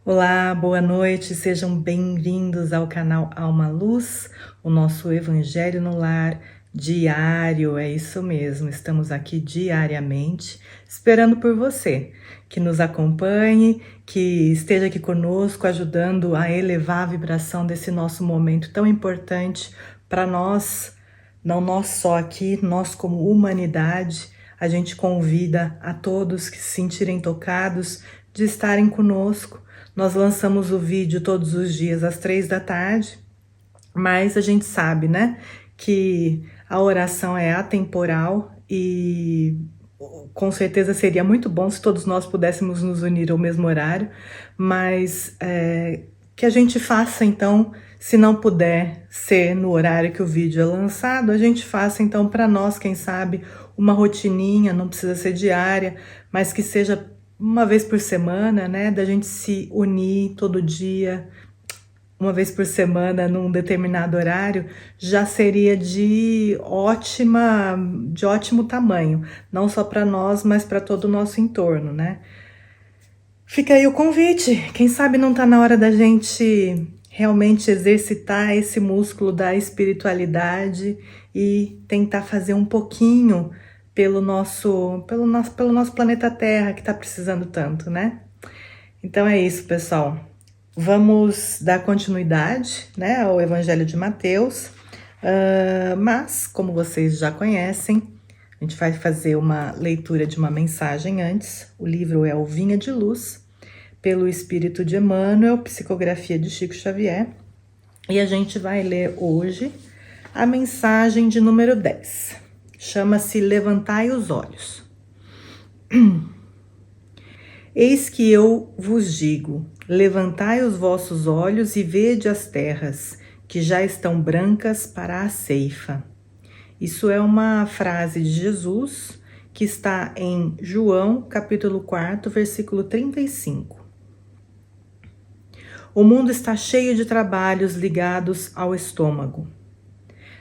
Olá, boa noite, sejam bem-vindos ao canal Alma Luz, o nosso Evangelho no Lar diário, é isso mesmo, estamos aqui diariamente esperando por você, que nos acompanhe, que esteja aqui conosco, ajudando a elevar a vibração desse nosso momento tão importante para nós, não nós só aqui, nós como humanidade, a gente convida a todos que se sentirem tocados de estarem conosco. Nós lançamos o vídeo todos os dias às 3 da tarde, mas a gente sabe, né, que a oração é atemporal e com certeza seria muito bom se todos nós pudéssemos nos unir ao mesmo horário, mas que a gente faça então, se não puder ser no horário que o vídeo é lançado, a gente faça então para nós, quem sabe, uma rotininha, não precisa ser diária, mas que seja uma vez por semana, né, da gente se unir todo dia, uma vez por semana, num determinado horário, já seria de ótimo tamanho, não só para nós, mas para todo o nosso entorno, né? Fica aí o convite, quem sabe não tá na hora da gente realmente exercitar esse músculo da espiritualidade e tentar fazer um pouquinho pelo nosso planeta Terra, que está precisando tanto, né? Então é isso, pessoal. Vamos dar continuidade, né, ao Evangelho de Mateus, mas, como vocês já conhecem, a gente vai fazer uma leitura de uma mensagem antes. O livro é O Vinha de Luz, pelo Espírito de Emmanuel, psicografia de Chico Xavier, e a gente vai ler hoje a mensagem de número 10. Chama-se Levantai os Olhos. Eis que eu vos digo, levantai os vossos olhos e vede as terras, que já estão brancas para a ceifa. Isso é uma frase de Jesus, que está em João, capítulo 4, versículo 35. O mundo está cheio de trabalhos ligados ao estômago.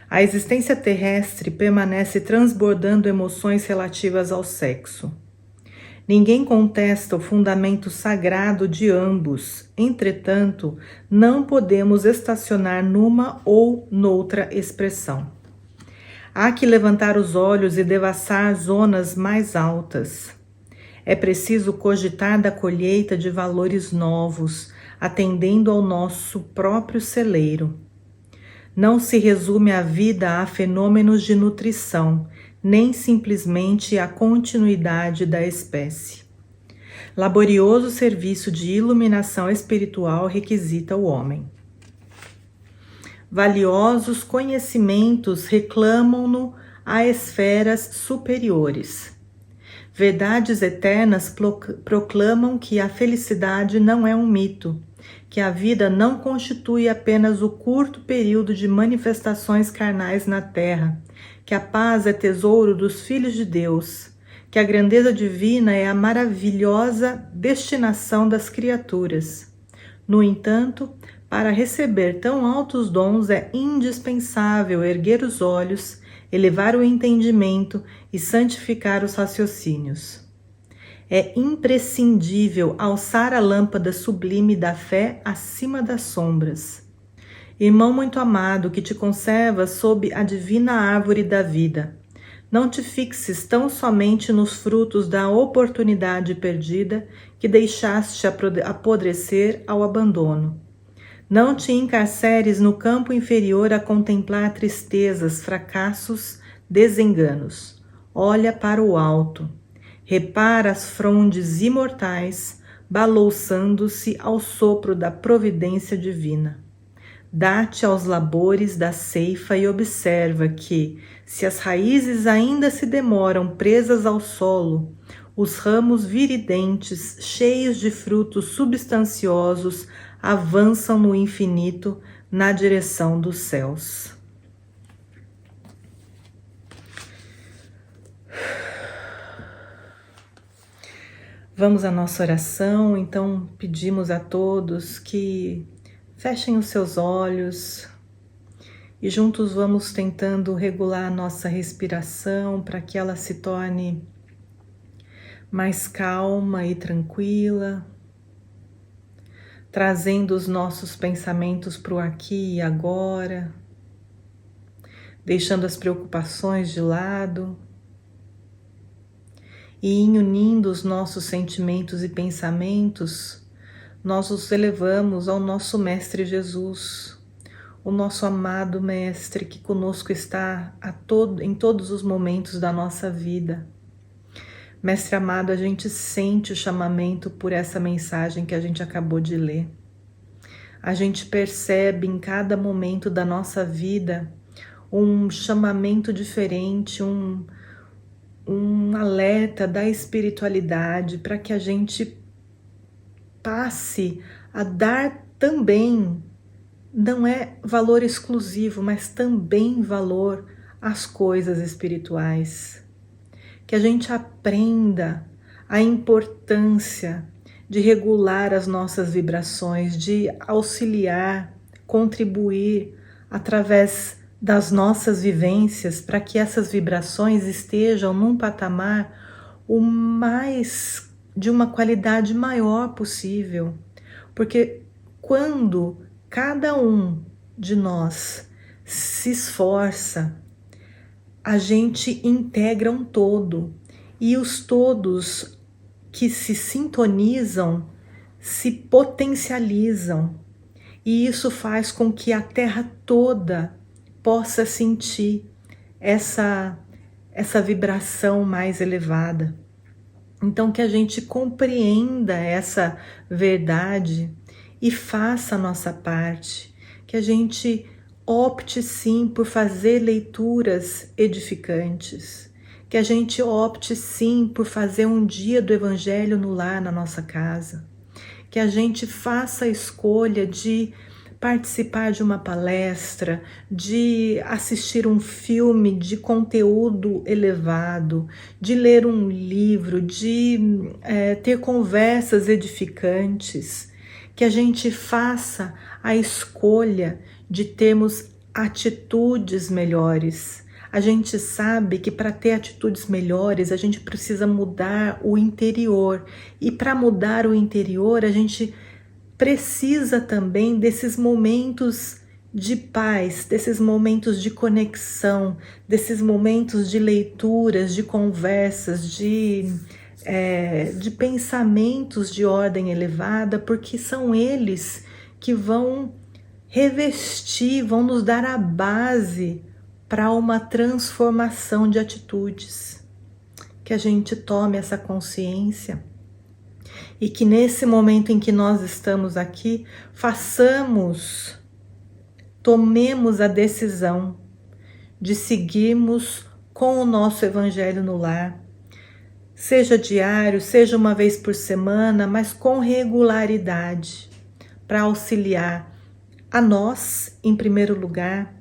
A existência terrestre permanece transbordando emoções relativas ao sexo. Ninguém contesta o fundamento sagrado de ambos, entretanto, não podemos estacionar numa ou noutra expressão. Há que levantar os olhos e devassar zonas mais altas. É preciso cogitar da colheita de valores novos, atendendo ao nosso próprio celeiro. Não se resume a vida a fenômenos de nutrição, nem simplesmente a continuidade da espécie. Laborioso serviço de iluminação espiritual requisita o homem. Valiosos conhecimentos reclamam-no a esferas superiores. Verdades eternas proclamam que a felicidade não é um mito, que a vida não constitui apenas o curto período de manifestações carnais na terra, que a paz é tesouro dos filhos de Deus, que a grandeza divina é a maravilhosa destinação das criaturas. No entanto, para receber tão altos dons é indispensável erguer os olhos, elevar o entendimento e santificar os raciocínios. É imprescindível alçar a lâmpada sublime da fé acima das sombras. Irmão muito amado, que te conservas sob a divina árvore da vida, não te fixes tão somente nos frutos da oportunidade perdida que deixaste apodrecer ao abandono. Não te encarceres no campo inferior a contemplar tristezas, fracassos, desenganos. Olha para o alto. Repara as frondes imortais, balouçando-se ao sopro da providência divina. Dá-te aos labores da ceifa e observa que, se as raízes ainda se demoram presas ao solo, os ramos viridentes, cheios de frutos substanciosos, avançam no infinito na direção dos céus. Vamos à nossa oração, então pedimos a todos que fechem os seus olhos e juntos vamos tentando regular a nossa respiração para que ela se torne mais calma e tranquila. trazendo os nossos pensamentos para o aqui e agora, deixando as preocupações de lado e unindo os nossos sentimentos e pensamentos, nós os elevamos ao nosso Mestre Jesus, o nosso amado Mestre que conosco está em todos os momentos da nossa vida. Mestre amado, a gente sente o chamamento por essa mensagem que a gente acabou de ler. A gente percebe em cada momento da nossa vida um chamamento diferente, um alerta da espiritualidade para que a gente passe a dar também, não é valor exclusivo, mas também valor às coisas espirituais. Que a gente aprenda a importância de regular as nossas vibrações, de auxiliar, contribuir através das nossas vivências para que essas vibrações estejam num patamar o mais de uma qualidade maior possível. Porque quando cada um de nós se esforça, a gente integra um todo, e os todos que se sintonizam se potencializam, e isso faz com que a Terra toda possa sentir essa vibração mais elevada. Então que a gente compreenda essa verdade e faça a nossa parte, que a gente opte sim por fazer leituras edificantes, que a gente opte sim por fazer um dia do Evangelho no lar, na nossa casa, que a gente faça a escolha de participar de uma palestra, de assistir um filme de conteúdo elevado, de ler um livro, de ter conversas edificantes, que a gente faça a escolha de termos atitudes melhores. A gente sabe que para ter atitudes melhores a gente precisa mudar o interior, e para mudar o interior a gente precisa também desses momentos de paz, desses momentos de conexão, desses momentos de leituras, de conversas, de pensamentos de ordem elevada, porque são eles que vão revestir, vão nos dar a base para uma transformação de atitudes. Que a gente tome essa consciência e que nesse momento em que nós estamos aqui, tomemos a decisão de seguirmos com o nosso Evangelho no lar, seja diário, seja uma vez por semana, mas com regularidade, para auxiliar a nós, em primeiro lugar,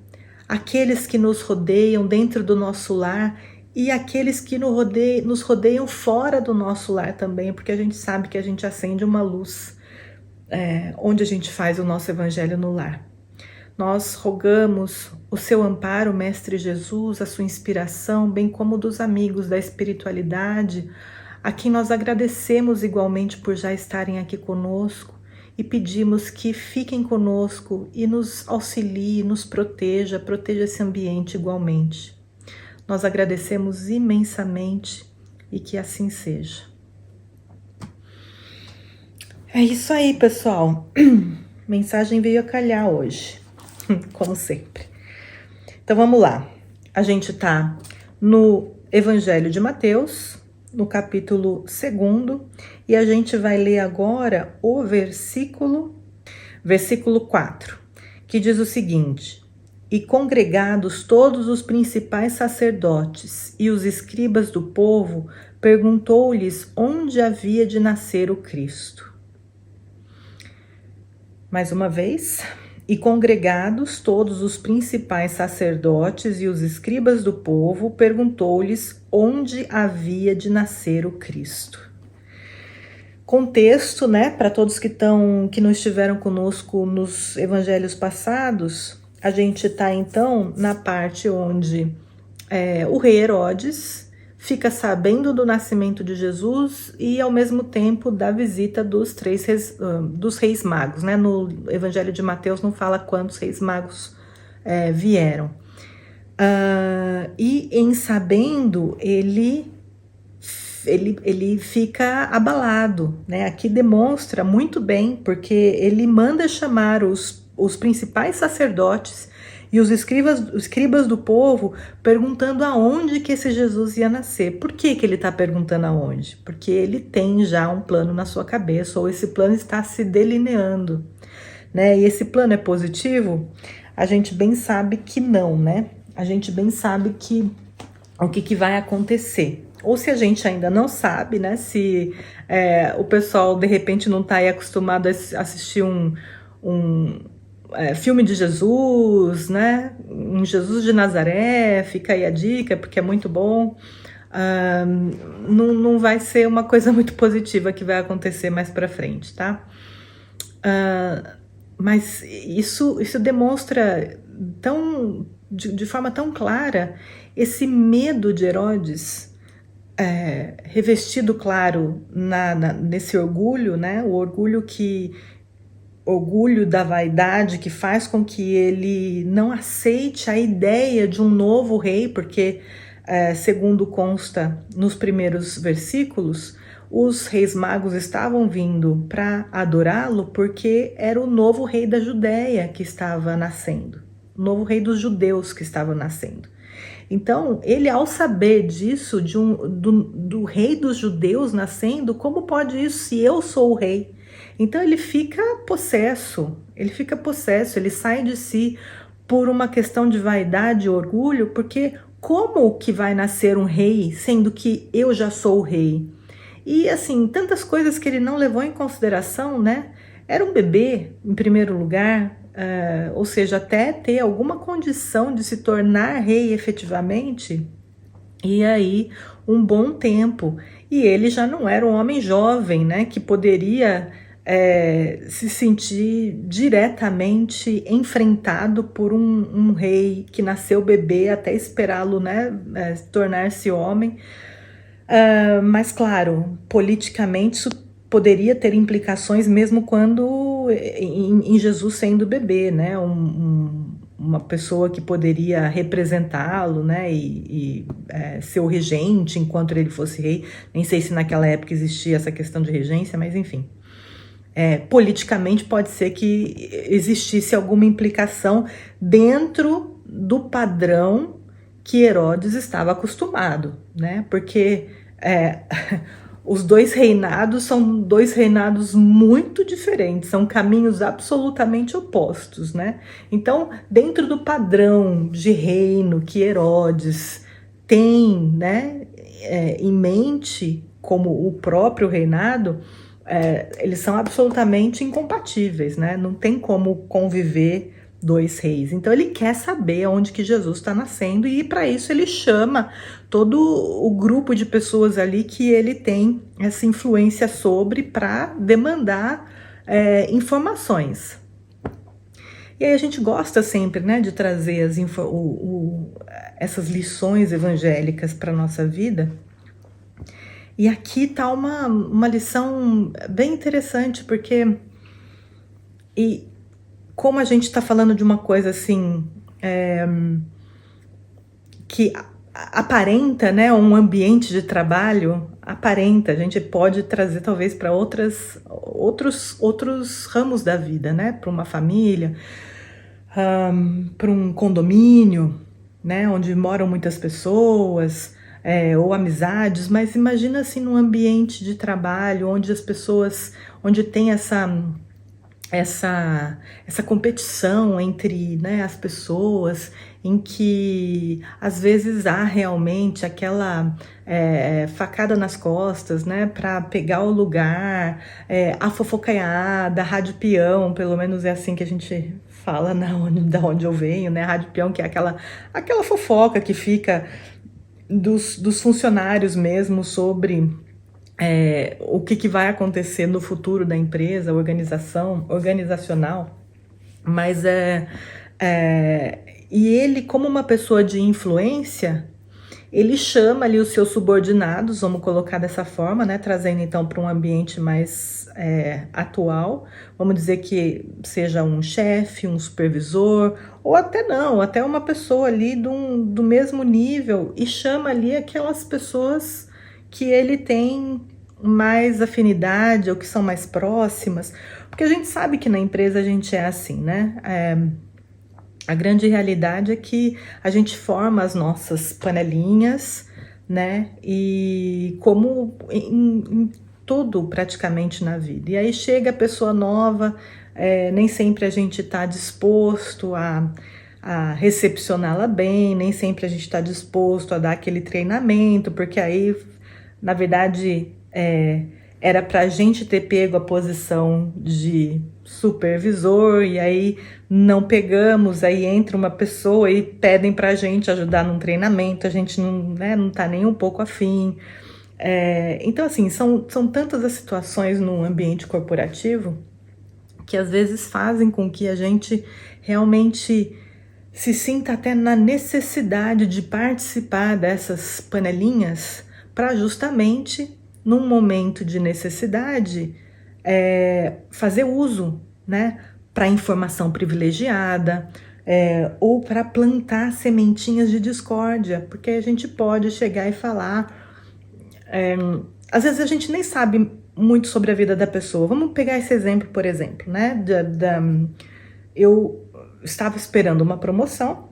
aqueles que nos rodeiam dentro do nosso lar e aqueles que nos rodeiam fora do nosso lar também, porque a gente sabe que a gente acende uma luz onde a gente faz o nosso Evangelho no lar. Nós rogamos o seu amparo, Mestre Jesus, a sua inspiração, bem como dos amigos da espiritualidade, a quem nós agradecemos igualmente por já estarem aqui conosco, e pedimos que fiquem conosco e nos auxilie, nos proteja esse ambiente igualmente. Nós agradecemos imensamente e que assim seja. É isso aí, pessoal. Mensagem veio a calhar hoje, como sempre. Então vamos lá. A gente está no Evangelho de Mateus, no capítulo 2, e a gente vai ler agora o versículo 4, que diz o seguinte: E congregados todos os principais sacerdotes e os escribas do povo, perguntou-lhes onde havia de nascer o Cristo. Mais uma vez, e congregados todos os principais sacerdotes e os escribas do povo, perguntou-lhes onde havia de nascer o Cristo. Contexto, né, para todos que não estiveram conosco nos evangelhos passados, a gente está então na parte onde o rei Herodes fica sabendo do nascimento de Jesus e ao mesmo tempo da visita dos dos reis magos, né? No Evangelho de Mateus não fala quantos reis magos vieram. E em sabendo, ele fica abalado, né? Aqui demonstra muito bem, porque ele manda chamar os principais sacerdotes e os escribas do povo, perguntando aonde que esse Jesus ia nascer. Por que ele está perguntando aonde? Porque ele tem já um plano na sua cabeça, ou esse plano está se delineando, né? E esse plano é positivo? A gente bem sabe que não, né? A gente bem sabe que o que vai acontecer. Ou se a gente ainda não sabe, né? Se o pessoal de repente não está aí acostumado a assistir um filme de Jesus, né? Um Jesus de Nazaré, fica aí a dica, porque é muito bom. Não vai ser uma coisa muito positiva que vai acontecer mais para frente, tá? Mas isso demonstra de forma tão clara esse medo de Herodes, revestido, claro, nesse orgulho, né? O orgulho da vaidade que faz com que ele não aceite a ideia de um novo rei, porque, segundo consta nos primeiros versículos, os reis magos estavam vindo para adorá-lo porque era o novo rei da Judéia que estava nascendo, o novo rei dos judeus que estava nascendo. Então, ele, ao saber disso, do rei dos judeus nascendo, como pode isso se eu sou o rei? Então ele fica possesso, ele sai de si por uma questão de vaidade e orgulho, porque como que vai nascer um rei, sendo que eu já sou o rei? E assim, tantas coisas que ele não levou em consideração, né? Era um bebê, em primeiro lugar, ou seja, até ter alguma condição de se tornar rei efetivamente, e aí um bom tempo. E ele já não era um homem jovem, né? Que poderia se sentir diretamente enfrentado por um rei que nasceu bebê até esperá-lo, né, tornar-se homem. Mas claro, politicamente isso poderia ter implicações mesmo quando em Jesus sendo bebê, né, uma pessoa que poderia representá-lo, né, e ser o regente enquanto ele fosse rei. Nem sei se naquela época existia essa questão de regência, mas enfim. Politicamente pode ser que existisse alguma implicação dentro do padrão que Herodes estava acostumado, né? Porque os dois reinados são dois reinados muito diferentes, são caminhos absolutamente opostos, né? Então, dentro do padrão de reino que Herodes tem, né, em mente como o próprio reinado, eles são absolutamente incompatíveis, né? Não tem como conviver dois reis. Então ele quer saber onde que Jesus está nascendo, e para isso ele chama todo o grupo de pessoas ali que ele tem essa influência sobre, para demandar informações. E aí a gente gosta sempre, né, de trazer essas lições evangélicas para a nossa vida. E aqui está uma lição bem interessante, porque como a gente está falando de uma coisa assim, que aparenta, né, um ambiente de trabalho, a gente pode trazer talvez para outros ramos da vida, né, para uma família, para um condomínio, né, onde moram muitas pessoas, ou amizades. Mas imagina assim num ambiente de trabalho onde onde tem essa competição entre, né, as pessoas, em que às vezes há realmente aquela facada nas costas, né, para pegar o lugar, a fofocaiada, a rádio peão, pelo menos é assim que a gente fala da onde eu venho, né, rádio peão, que é aquela fofoca que fica dos funcionários mesmo sobre o que vai acontecer no futuro da empresa, organizacional. Mas e ele, como uma pessoa de influência, Ele chama ali os seus subordinados, vamos colocar dessa forma, né? Trazendo então para um ambiente mais atual. Vamos dizer que seja um chefe, um supervisor, ou até não, até uma pessoa ali do mesmo nível, e chama ali aquelas pessoas que ele tem mais afinidade ou que são mais próximas, porque a gente sabe que na empresa a gente é assim, né? A grande realidade é que a gente forma as nossas panelinhas, né? E como em tudo praticamente na vida. E aí chega a pessoa nova, nem sempre a gente está disposto a recepcioná-la bem, nem sempre a gente está disposto a dar aquele treinamento, porque aí, na verdade, era para a gente ter pego a posição de supervisor, e aí não pegamos, aí entra uma pessoa e pedem para a gente ajudar num treinamento, a gente não, né, não tá nem um pouco afim. Então, assim, são tantas as situações no ambiente corporativo que às vezes fazem com que a gente realmente se sinta até na necessidade de participar dessas panelinhas para justamente, num momento de necessidade, fazer uso, né, para informação privilegiada, ou para plantar sementinhas de discórdia, porque a gente pode chegar e falar. Às vezes a gente nem sabe muito sobre a vida da pessoa. Vamos pegar esse exemplo, por exemplo, né? Eu estava esperando uma promoção,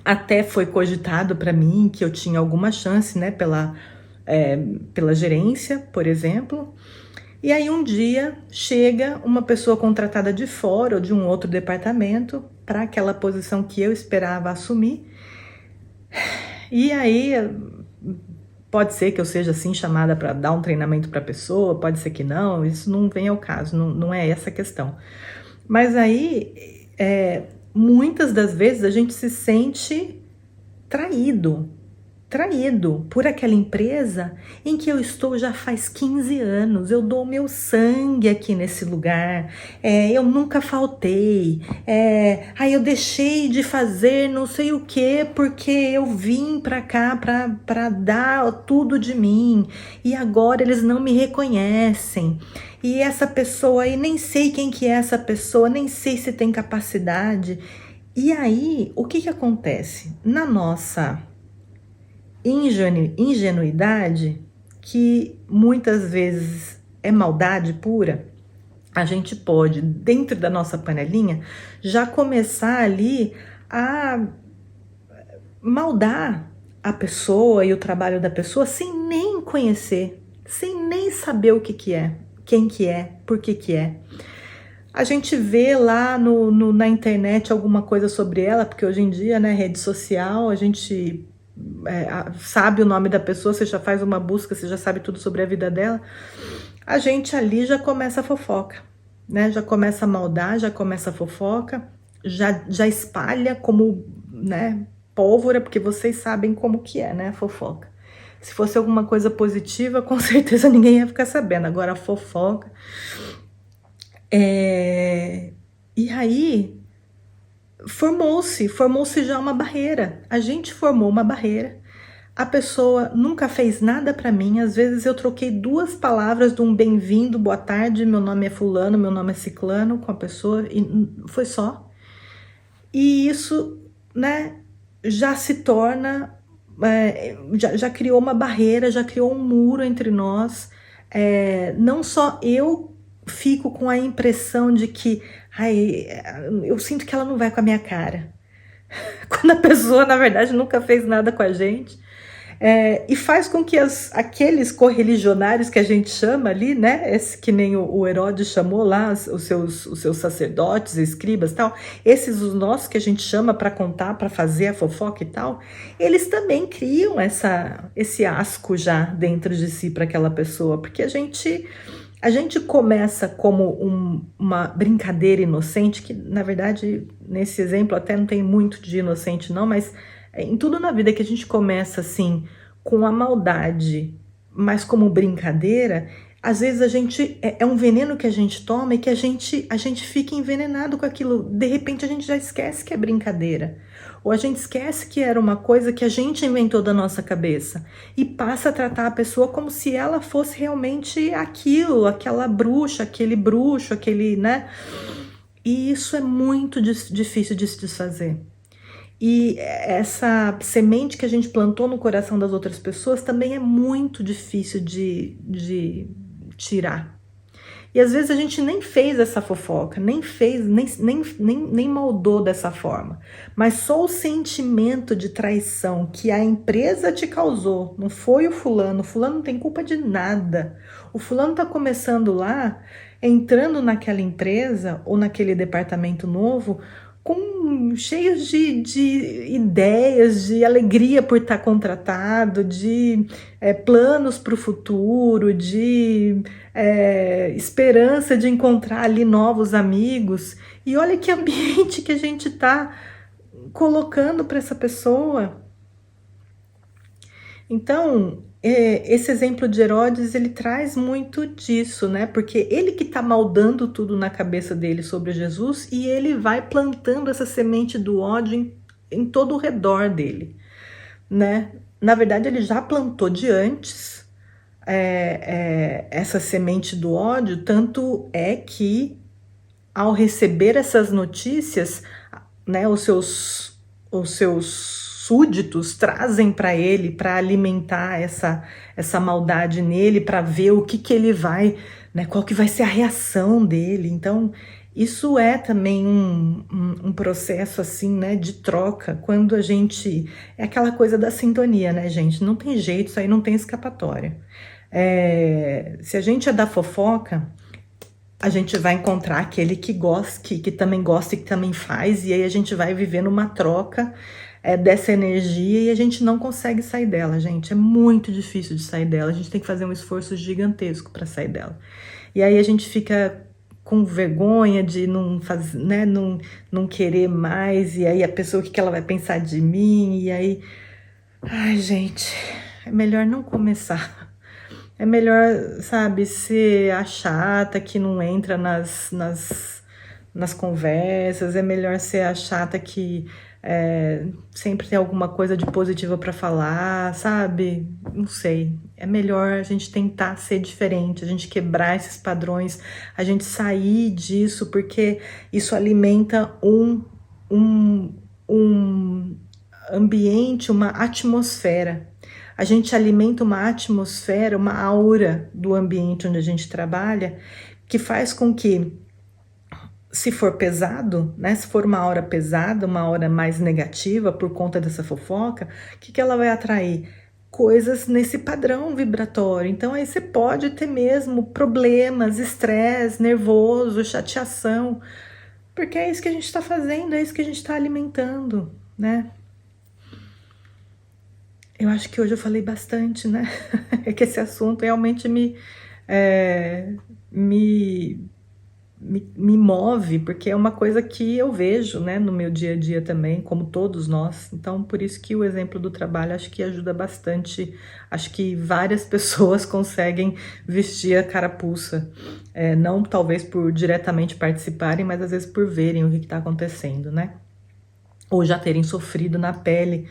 até foi cogitado para mim que eu tinha alguma chance, né, pela gerência, por exemplo. E aí um dia chega uma pessoa contratada de fora ou de um outro departamento para aquela posição que eu esperava assumir. E aí pode ser que eu seja assim chamada para dar um treinamento para a pessoa, pode ser que não, isso não vem ao caso, não é essa a questão. Mas aí, muitas das vezes a gente se sente traído por aquela empresa em que eu estou já faz 15 anos, eu dou meu sangue aqui nesse lugar, eu nunca faltei, aí eu deixei de fazer não sei o que porque eu vim para cá para dar tudo de mim e agora eles não me reconhecem. E essa pessoa aí, nem sei quem que é essa pessoa, nem sei se tem capacidade. E aí, o que acontece? Na nossa ingenuidade, que muitas vezes é maldade pura, a gente pode, dentro da nossa panelinha, já começar ali a maldar a pessoa e o trabalho da pessoa sem nem conhecer, sem nem saber o que é, quem que é, por que é. A gente vê lá na internet alguma coisa sobre ela, porque hoje em dia, né, rede social, a gente sabe o nome da pessoa, você já faz uma busca, você já sabe tudo sobre a vida dela. A gente ali já começa a fofoca, né? Já começa a maldar, já começa a fofoca, já espalha como, né, pólvora, porque vocês sabem como que é, né, a fofoca. Se fosse alguma coisa positiva, com certeza ninguém ia ficar sabendo. Agora a fofoca. E aí formou-se já uma barreira. A gente formou uma barreira. A pessoa nunca fez nada para mim. Às vezes eu troquei 2 palavras de um bem-vindo, boa tarde, meu nome é fulano, meu nome é ciclano, com a pessoa, e foi só. E isso, né, já se torna, já criou uma barreira, já criou um muro entre nós. Não só eu fico com a impressão de que eu sinto que ela não vai com a minha cara, quando a pessoa na verdade nunca fez nada com a gente, e faz com que aqueles correligionários que a gente chama ali, né, que nem o Herodes chamou lá os seus sacerdotes, escribas e tal, esses os nossos que a gente chama para contar, para fazer a fofoca e tal, eles também criam esse asco já dentro de si para aquela pessoa, porque a gente começa como uma brincadeira inocente, que na verdade nesse exemplo até não tem muito de inocente não, mas em tudo na vida que a gente começa assim com a maldade, mas como brincadeira, Às vezes a gente é um veneno que a gente toma e que a gente fica envenenado com aquilo. De repente a gente já esquece que é brincadeira. Ou a gente esquece que era uma coisa que a gente inventou da nossa cabeça e passa a tratar a pessoa como se ela fosse realmente aquilo, aquela bruxa, aquele bruxo, aquele, né? E isso é muito difícil de se desfazer. E essa semente que a gente plantou no coração das outras pessoas também é muito difícil de tirar. E às vezes a gente nem fez essa fofoca, nem fez, nem moldou dessa forma. Mas só o sentimento de traição que a empresa te causou, não foi o fulano não tem culpa de nada. O fulano tá começando lá, entrando naquela empresa ou naquele departamento novo, com cheios de ideias, de alegria por estar contratado, de planos para o futuro, de esperança de encontrar ali novos amigos. E olha que ambiente que a gente está colocando para essa pessoa. Então, esse exemplo de Herodes, ele traz muito disso, né? Porque ele que está maldando tudo na cabeça dele sobre Jesus e ele vai plantando essa semente do ódio em todo o redor dele, né? Na verdade, ele já plantou de antes essa semente do ódio, tanto é que ao receber essas notícias, né, os seus súditos trazem para ele, para alimentar essa maldade nele, para ver o que ele vai, né, qual que vai ser a reação dele. Então, isso é também um processo assim, né, de troca, quando a gente... É aquela coisa da sintonia, né, gente? Não tem jeito, isso aí não tem escapatória. Se a gente é da fofoca, a gente vai encontrar aquele que gosta, que também gosta e que também faz, e aí a gente vai vivendo uma troca dessa energia e a gente não consegue sair dela, gente. É muito difícil de sair dela, a gente tem que fazer um esforço gigantesco para sair dela. E aí a gente fica com vergonha de não fazer, né, não querer mais, e aí a pessoa, o que ela vai pensar de mim, e aí... Ai, gente, é melhor não começar. É melhor, sabe, ser a chata que não entra nas conversas, é melhor ser a chata que sempre tem alguma coisa de positiva para falar, sabe? Não sei. É melhor a gente tentar ser diferente, a gente quebrar esses padrões, a gente sair disso, porque isso alimenta um ambiente, uma atmosfera. A gente alimenta uma atmosfera, uma aura do ambiente onde a gente trabalha, que faz com que, se for pesado, né, se for uma aura pesada, uma aura mais negativa por conta dessa fofoca, o que ela vai atrair? Coisas nesse padrão vibratório. Então aí você pode ter mesmo problemas, estresse, nervoso, chateação, porque é isso que a gente está fazendo, é isso que a gente está alimentando, né? Eu acho que hoje eu falei bastante, né? É que esse assunto realmente me move, porque é uma coisa que eu vejo, né, no meu dia a dia também, como todos nós. Então, por isso que o exemplo do trabalho acho que ajuda bastante. Acho que várias pessoas conseguem vestir a carapuça, não talvez por diretamente participarem, mas às vezes por verem o que está acontecendo, né? Ou já terem sofrido na pele,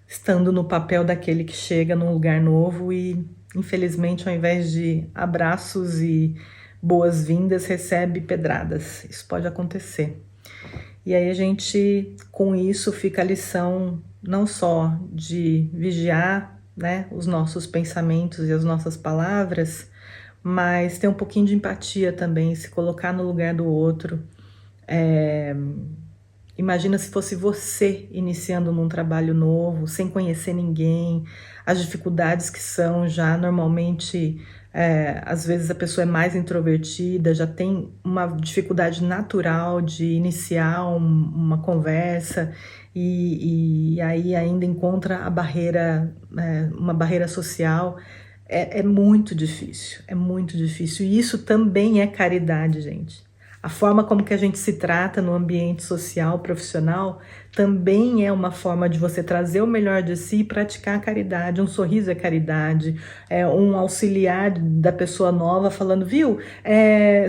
estando no papel daquele que chega num lugar novo e, infelizmente, ao invés de abraços e boas-vindas, recebe pedradas. Isso pode acontecer. E aí a gente, com isso, fica a lição não só de vigiar, né, os nossos pensamentos e as nossas palavras, mas ter um pouquinho de empatia também, se colocar no lugar do outro. Imagina se fosse você iniciando num trabalho novo, sem conhecer ninguém, as dificuldades que são já normalmente, às vezes a pessoa é mais introvertida, já tem uma dificuldade natural de iniciar uma conversa e aí ainda encontra a barreira, uma barreira social. É muito difícil, é muito difícil. E isso também é caridade, gente. A forma como que a gente se trata no ambiente social, profissional, também é uma forma de você trazer o melhor de si e praticar a caridade. Um sorriso é caridade, um auxiliar da pessoa nova falando, viu,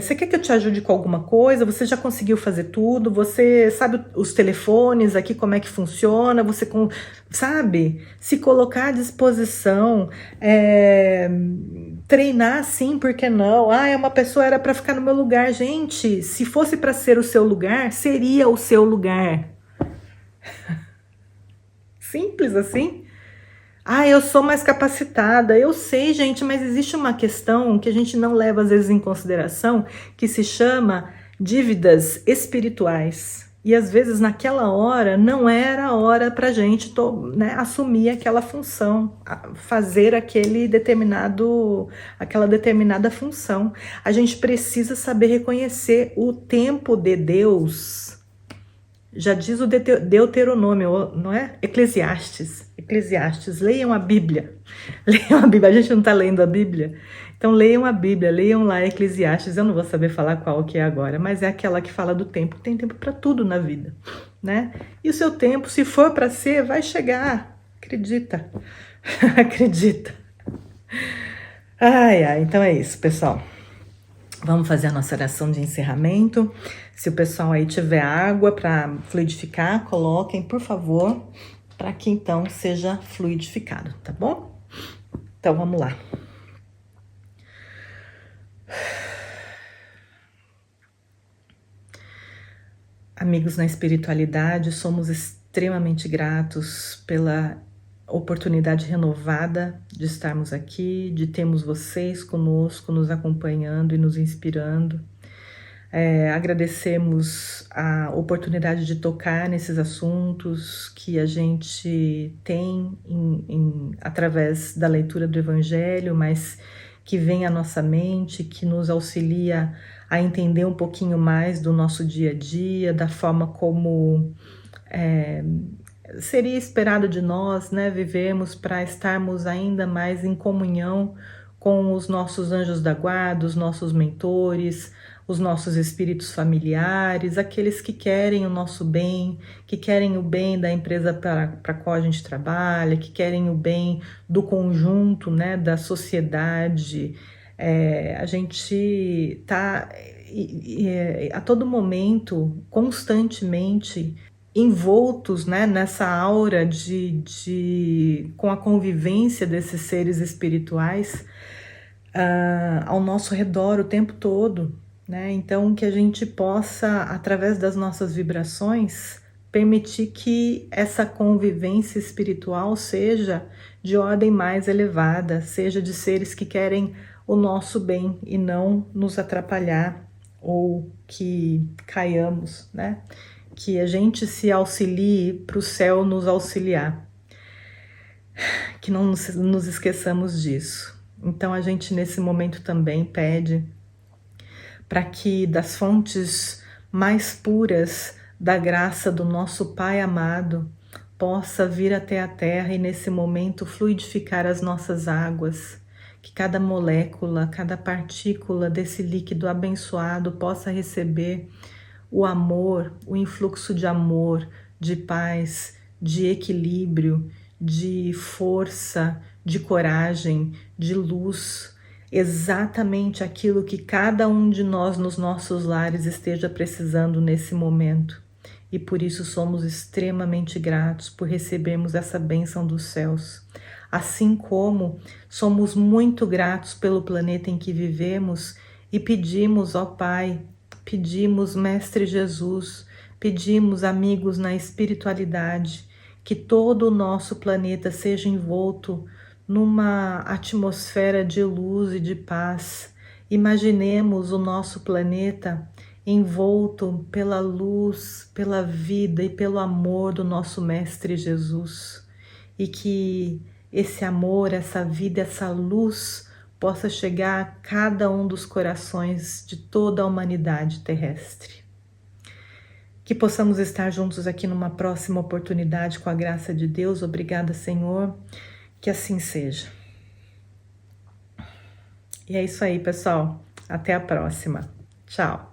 você quer que eu te ajude com alguma coisa? Você já conseguiu fazer tudo? Você sabe os telefones aqui, como é que funciona? Sabe? Se colocar à disposição, treinar sim, por que não? Uma pessoa era para ficar no meu lugar. Gente, se fosse para ser o seu lugar, seria o seu lugar. Simples assim. Eu sou mais capacitada. Eu sei, gente, mas existe uma questão que a gente não leva às vezes em consideração, que se chama dívidas espirituais. E às vezes naquela hora não era a hora para a gente assumir aquela função, fazer aquela determinada função. A gente precisa saber reconhecer o tempo de Deus. Já diz o Deuteronômio, não é? Eclesiastes, leiam a Bíblia. Leiam a Bíblia, a gente não está lendo a Bíblia? Então leiam a Bíblia, leiam lá Eclesiastes, eu não vou saber falar qual que é agora, mas é aquela que fala do tempo, tem tempo para tudo na vida, né? E o seu tempo, se for para ser, vai chegar, acredita, acredita. Então é isso, pessoal. Vamos fazer a nossa oração de encerramento. Se o pessoal aí tiver água para fluidificar, coloquem, por favor, para que então seja fluidificado, tá bom? Então vamos lá. Amigos na espiritualidade, somos extremamente gratos pela oportunidade renovada de estarmos aqui, de termos vocês conosco, nos acompanhando e nos inspirando. Agradecemos a oportunidade de tocar nesses assuntos que a gente tem através da leitura do Evangelho, mas que vem à nossa mente, que nos auxilia a entender um pouquinho mais do nosso dia a dia, da forma como seria esperado de nós, né, vivermos para estarmos ainda mais em comunhão com os nossos anjos da guarda, os nossos mentores, os nossos espíritos familiares, aqueles que querem o nosso bem, que querem o bem da empresa para a qual a gente trabalha, que querem o bem do conjunto, né, da sociedade. A gente está a todo momento, constantemente, envoltos, né, nessa aura com a convivência desses seres espirituais ao nosso redor o tempo todo, né? Então que a gente possa, através das nossas vibrações, permitir que essa convivência espiritual seja de ordem mais elevada, seja de seres que querem o nosso bem e não nos atrapalhar ou que caiamos, né? Que a gente se auxilie para o céu nos auxiliar, que não nos esqueçamos disso. Então a gente nesse momento também pede para que das fontes mais puras da graça do nosso Pai amado possa vir até a Terra e nesse momento fluidificar as nossas águas, que cada molécula, cada partícula desse líquido abençoado possa receber o amor, o influxo de amor, de paz, de equilíbrio, de força, de coragem, de luz, exatamente aquilo que cada um de nós nos nossos lares esteja precisando nesse momento. E por isso somos extremamente gratos por recebermos essa bênção dos céus. Assim como somos muito gratos pelo planeta em que vivemos e pedimos, ó Pai, pedimos, Mestre Jesus, pedimos, amigos na espiritualidade, que todo o nosso planeta seja envolto numa atmosfera de luz e de paz. Imaginemos o nosso planeta envolto pela luz, pela vida e pelo amor do nosso Mestre Jesus. E que esse amor, essa vida, essa luz possa chegar a cada um dos corações de toda a humanidade terrestre. Que possamos estar juntos aqui numa próxima oportunidade com a graça de Deus. Obrigada, Senhor. Que assim seja. E é isso aí, pessoal. Até a próxima. Tchau.